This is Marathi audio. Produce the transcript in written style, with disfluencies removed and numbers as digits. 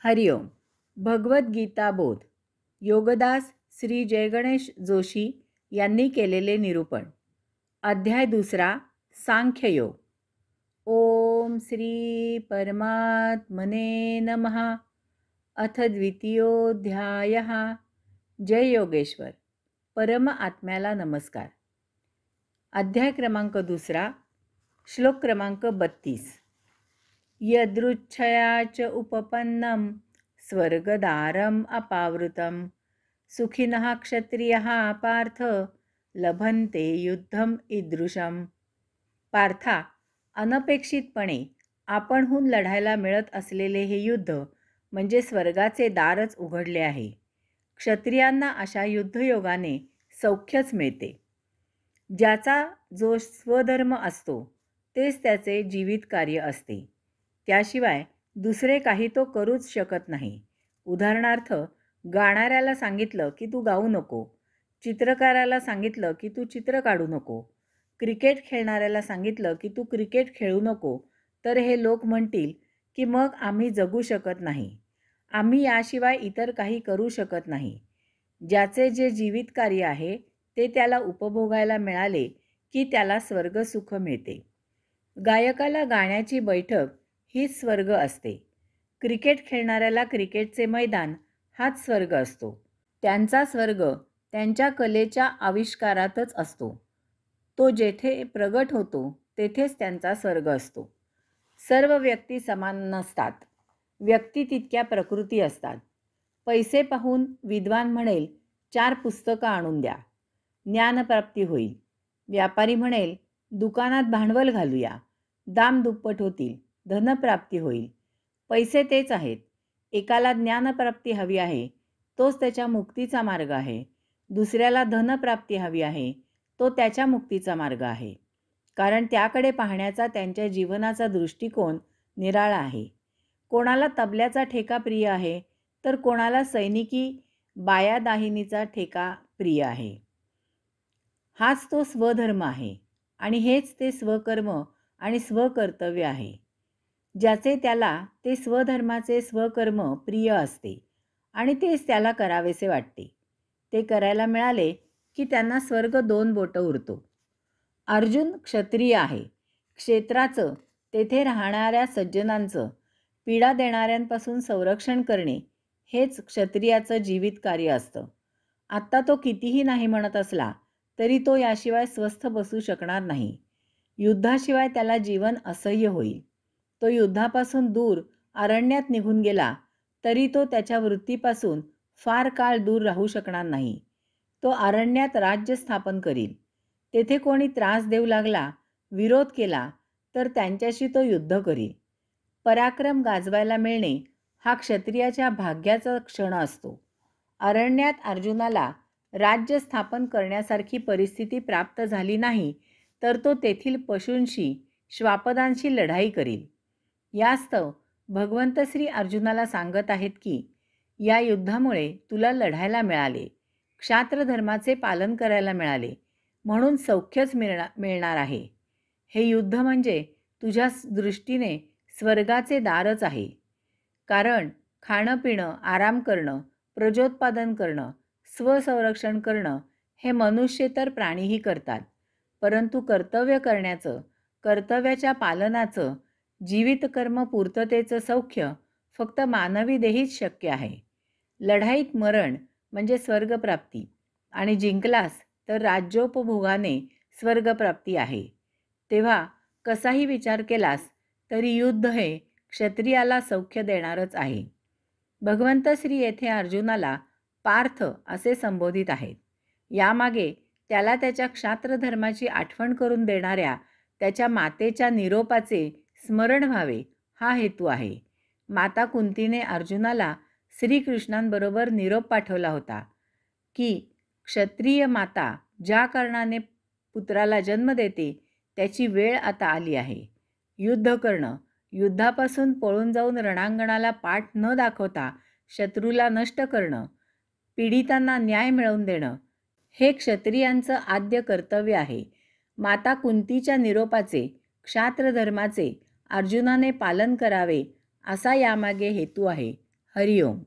हरिओम. भगवद्गीता बोध. योगदास श्री जयगणेश जोशी यांनी केलेले निरूपण. अध्याय 2. सांख्ययोग. ओम श्री परमात्मने नमः. अथ द्वितीयोऽध्यायः. जय योगेश्वर. परम आत्म्याला नमस्कार. अध्याय क्रमांक 2. श्लोक क्रमांक 32. यदृच्छया च उपपन्नं स्वर्गदारम् अपावृतं सुखिनः क्षत्रियः पार्थ लभन्ते युद्धम ईदृशम. पार्था, अनपेक्षितपणे आपणहून लढायला मिळत असलेले हे युद्ध म्हणजे स्वर्गाचे दारच उघडले आहे. क्षत्रियांना अशा युद्धयोगाने सौख्यच मिळते. ज्याचा जो स्वधर्म असतो तेच त्याचे जीवित कार्य असते. त्याशिवाय दुसरे काही तो करूच शकत नाही. उदाहरणार्थ, गाणाऱ्याला सांगितलं की तू गाऊ नको, चित्रकाराला सांगितलं की तू चित्र काढू नको, क्रिकेट खेळणाऱ्याला सांगितलं की तू क्रिकेट खेळू नको, तर हे लोक म्हणतील की मग आम्ही जगू शकत नाही, आम्ही याशिवाय इतर काही करू शकत नाही. ज्याचे जे जीवित कार्य आहे ते त्याला उपभोगायला मिळाले की त्याला स्वर्गसुख मिळते. गायकाला गाण्याची बैठक हीच स्वर्ग असते. क्रिकेट खेळणाऱ्याला क्रिकेटचे मैदान हाच स्वर्ग असतो. त्यांचा स्वर्ग त्यांच्या कलेच्या आविष्कारातच असतो. तो जेथे प्रगट होतो तेथेच त्यांचा स्वर्ग असतो. सर्व व्यक्ती समान नसतात. व्यक्ती तितक्या प्रकृती असतात. पैसे पाहून विद्वान म्हणेल 4 पुस्तकं आणून द्या, ज्ञानप्राप्ती होईल. व्यापारी म्हणेल दुकानात भांडवल घालूया, दाम दुप्पट होतील, धनप्राप्ती होईल. पैसे तेच आहेत. एकाला ज्ञानप्राप्ती हवी आहे, तोच त्याच्या मुक्तीचा मार्ग आहे. दुसऱ्याला धनप्राप्ती हवी आहे, तो त्याच्या मुक्तीचा मार्ग आहे. कारण त्याकडे पाहण्याचा त्यांच्या जीवनाचा दृष्टिकोन निराळा आहे. कोणाला तबल्याचा ठेका प्रिय आहे, तर कोणाला सैनिकी बायादाहिनीचा ठेका प्रिय आहे. हाच तो स्वधर्म आहे आणि हेच ते स्वकर्म आणि स्वकर्तव्य आहे. ज्याचे त्याला ते स्वधर्माचे स्वकर्म प्रिय असते आणि तेच त्याला करावेसे वाटते. ते करायला मिळाले की त्यांना स्वर्ग 2 बोटं उरतो. अर्जुन क्षत्रिय आहे. क्षेत्राचं, तेथे राहणाऱ्या सज्जनांचं, पीडा देणाऱ्यांपासून संरक्षण करणे हेच क्षत्रियाचं जीवित कार्य असतं. आत्ता तो कितीही नाही म्हणत असला तरी तो याशिवाय स्वस्थ बसू शकणार नाही. युद्धाशिवाय त्याला जीवन असह्य होईल. तो युद्धापासून दूर अरण्यात निघून गेला तरी तो त्याच्या वृत्तीपासून फार काळ दूर राहू शकणार नाही. तो अरण्यात राज्य स्थापन करील. तेथे कोणी त्रास देऊ लागला, विरोध केला तर त्यांच्याशी तो युद्ध करील. पराक्रम गाजवायला मिळणे हा क्षत्रियाच्या भाग्याचा क्षण असतो. अरण्यात अर्जुनाला राज्य स्थापन करण्यासारखी परिस्थिती प्राप्त झाली नाही तर तो तेथील पशूंशी, श्वापदांशी लढाई करील. यास्तव भगवंत श्री अर्जुनाला सांगत आहेत की या युद्धामुळे तुला लढायला मिळाले, क्षात्रधर्माचे पालन करायला मिळाले, म्हणून सौख्यच मिळणार आहे. हे युद्ध म्हणजे तुझ्या दृष्टीने स्वर्गाचे दारच आहे. कारण खाणं पिणं, आराम करणं, प्रजोत्पादन करणं, स्वसंरक्षण करणं हे मनुष्येतर प्राणीही करतात. परंतु कर्तव्य करण्याचं, कर्तव्याच्या पालनाचं, जीवितकर्म पूर्ततेचं सौख्य फक्त मानवी देहीच शक्य आहे. लढाईत मरण म्हणजे स्वर्गप्राप्ती आणि जिंकलास तर राज्योपभोगाने स्वर्गप्राप्ती आहे. तेव्हा कसाही विचार केलास तरी युद्ध हे क्षत्रियाला सौख्य देणारच आहे. भगवंत श्री येथे अर्जुनाला पार्थ असे संबोधित आहेत. यामागे त्याला त्याच्या क्षात्रधर्माची आठवण करून देणाऱ्या त्याच्या मातेच्या निरोपाचे स्मरण व्हावे हा हेतू आहे. माता कुंतीने अर्जुनाला श्रीकृष्णांबरोबर निरोप पाठवला होता की क्षत्रिय माता ज्या कारणाने पुत्राला जन्म देते त्याची वेळ आता आली आहे. युद्ध करणं, युद्धापासून पळून जाऊन रणांगणाला पाठ न दाखवता शत्रूला नष्ट करणं, पीडितांना न्याय मिळवून देणं हे क्षत्रियांचं आद्य कर्तव्य आहे. माता कुंतीच्या निरोपाचे, क्षात्रधर्माचे अर्जुनाने पालन करावे असा यामागे हेतू आहे हरिओम.